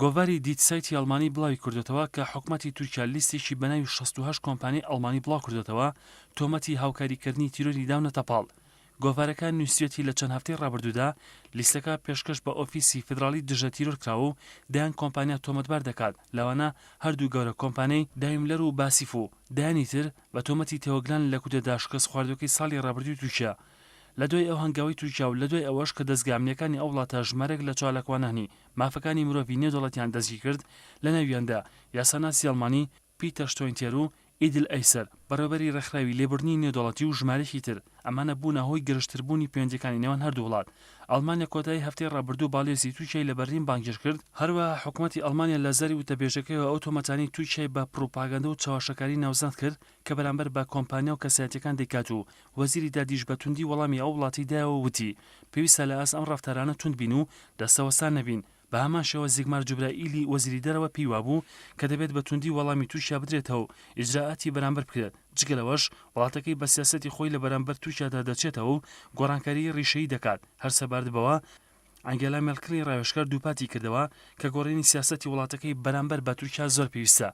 گۆڤاری دیتسایتی ئەڵمانی بڵاوی کردوتەوە کە حکومەتی تورکیا لیستێکی بەناوی 68 کۆمپانیای ئەڵمانی بڵاو کردوتەوە تۆمەتی هاوکاریکردنی تیرۆری داونەتە پاڵ. گۆڤارەکان نووسێتی لە چەند هەفتەی ڕابردوودا لیستەکە پێشکەش بە ئۆفیسی فیدراڵی دژە تیرۆر کراوە و دایان کۆمپانیا تۆمەتبار دەکات لەوانە هەردوو گەورە کۆمپانیای دایملەر و باسیف و دایانی تر بە تۆمەتی تێوەگلان لە کودەدا شکست خواردوەکەی ساڵی ڕابردووی تورکیا. لە دوای ئەو هەنگاوی تورکیا و لە دوای ئەوەش کە دەستگامنیەکانی ئەو وڵاتە ژمارەك لە چالاکوانەهنی مافەکانی مرۆڤی نێودەوڵەتیان دەستگیر کرد لە ناویاندا یاساناسی ئەڵمانی پیتەر شتۆینتێر و ئیدل ئەیسەر بەڕێوەبەری ڕێکخراوی لێبوردنی نێودەوڵەتی و ژمارەی تر ئەمانە بوونە هۆی گرژتربوونی پەیوەندیەکانی نێوان هەردوو وڵات. ئەڵمانیا کۆتایی هەفتەی ڕابردوو باڵێزی تورکیای لە بەرلین بانگگیر کرد. هەروەها حکوومەتی ئەڵمانیا لە زەری وتەبێژەکەیەوە ئەو تۆمەتانی تورکیای بە پڕۆپاگەندە و چاوەشەکاری ناوزەند کرد کە بەرامبەر بە کۆمپانیا و کەسایەتیەکان دەیکات و وەزیری دادیش بە توندی وەڵامی ئەو وڵاتی دایەوە وتی پێویستە لە ئاست ئەم ڕەفتارانە توند بین و دەستەوەسان نەبین. بە هەمان شێوە زیگمار جوبرائیلی وەزیری دەرەوە پێیوا بوو کە دەبێت بە توندی وەڵامی تورکیا بدرێتەوە و ئیجراءاتی بەرامبەر بکرێت. جگەلەوەش وڵاتەکەی بە سیاسەتی خۆی لە بەرامبەر تورکیادا دەچێتەوە و گۆڕانکاری ڕیشەیی دەکات. هەر سەباردبەوە ئەنگێلا مێرکڵی ڕاوێژکار دووپاتی کردەوە کە گۆڕینی سیاسەتی وڵاتەکەی بەرامبەر بە تورکیا زۆر پێویستە.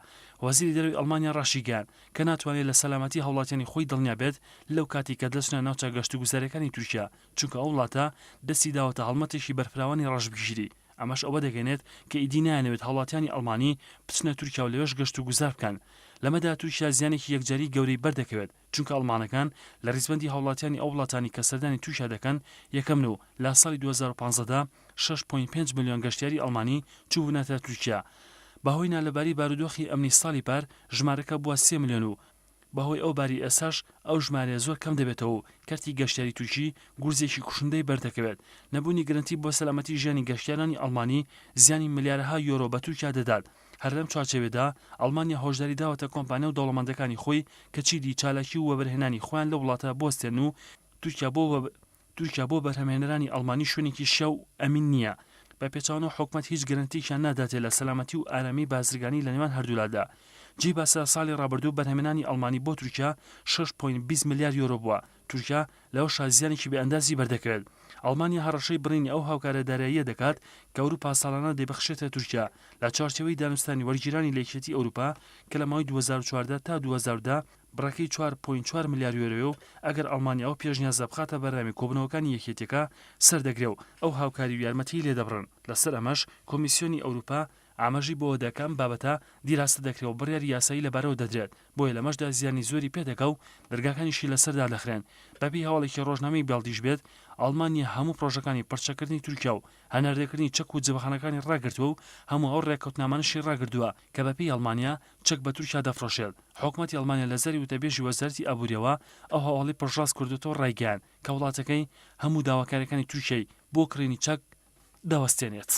وەزیری دەرەوەی ئەڵمانیا ڕاشیگەیان کە ناتوانێت لە سەلامەتی هەوڵاتیانی خۆی دڵنیا بێت لەو کاتی کە دەچنە ناوچە گەشت و گوزارەکانی تورکیا چونکە ئەو وڵاتە دەستی داوەتە هەڵمەتێکی بەرفراوانی ڕەشبگیری. ئەمەش ئەوە دەگەنێت کە ئیدی نایەنەوێت هەوڵاتیانی ئەڵمانی بچنە تورکیا و لەوێش گەشت و گوزار بکەن. لەمەدا تورکیا زیانێکی یەکجاری گەورەی بەردەکەوێت چونکە ئەڵمانەکان لە ڕیزبەندی هەوڵاتیانی ئەو وڵاتانی کە سەردانی تورکیا دەکەن یەکەمن و لە ساڵی 2015دا 6.5 ملیۆن گەشتیاری ئەڵمانی چوونەتە تورکیا. بەهۆی نالەباری بارودۆخی ئەمنی ساڵی پار ژمارەکە بووە 3 ملیۆن و بەهۆی ئەو باری ئێساش ئەو ژمارە زۆر کەم دەبێتەوە و کەرتی گەشتیاری تورکی گورزێکی کوشندەی بەردەکەوێت. نەبوونی گرنتی بۆ سەلامەتی ژیانی گەشتیارانی ئەڵمانی زیانی ملیارەها یۆرۆ بە تورکیا دەدات. هەر لەم چارچێوێدا ئەڵمانیا هۆشداری داوەتە کۆمپانیا و دەوڵەمەندەکانی خۆی کە چیدی چالاکی و وەبەرهێنانی خۆیان لە وڵاتە بۆستێن و تورکیا بۆ بەرهەمهێنەرانی ئەڵمانی شوێنێکی شەو ئەمین نییە. بە پێچەوانەوە حکومەت هیچ گرنتیشیان ناداتێت لە سەلامەتی و ئارامی بازرگانی لە نێوان هەردوولادا. جی باسە ساڵی ڕابردوو بەرهەمهێنانی ئەڵمانی بۆ تورکیا 6.20 ملیار یۆرۆ بووە. تورکیا لەوە شازیانێکی بێئەندازی بەردەکەوێت. ئەڵمانیا هەڕەشەی بڕینی ئەو هاوکارەداراییە دەکات کە ئەوروپا ساڵانە دەیبەخشێتە تورکیا لە چارچێوەی دانوستانی وەرگیرانی لە یەکێتی ئەوروپا کە لە ماوەی 2014 تا 2010 بڕەکەی 4.4 ملیار یۆرۆ و ئەگەر ئەڵمانیا و پێشنیازە بخاتە بەرنامی کۆبنەوەکانی یەکێتیەکە سەردەگرێ و ئەو هاوکاری و یارمەتی لێدەبڕن. لەسەر ئەمەش کۆمیسیۆنی ئەوروپا ئاماژی بۆ دەکەم بابەتە دیراستە دەکرێت و بڕیاری یاسایی لەبارەوە دەدرێت بۆیە لەمەشدا زیانی زۆری پێدەکە و دەرگاکانیشی لەسەردا دەخرێن. بەبێ هەواڵێکی ڕۆژنامەی بەڵدیش بێت ئەڵمانیا هەموو پرۆژەکانی پڕچەکردنی تورکیا و هەناردەکردنی چەک و جەبەخانەکانی ڕاگرتووە و هەموو ئەو ڕێکەوتنامانشی ڕاگردووە کە بەپێی ئەڵمانیا چەک بە تورکیا دەفرۆشێت. حکومەتی ئەڵمانیا لە زەری وتەبێژی وەزارەتی ئابووریەوە ئەو هەواڵی پڕژاست کردوتەوە ڕایگەیاند کە وڵاتەکەی هەموو داواکاریەکانی تورکیای بۆ کڕینی چەک دەوەستێنێت.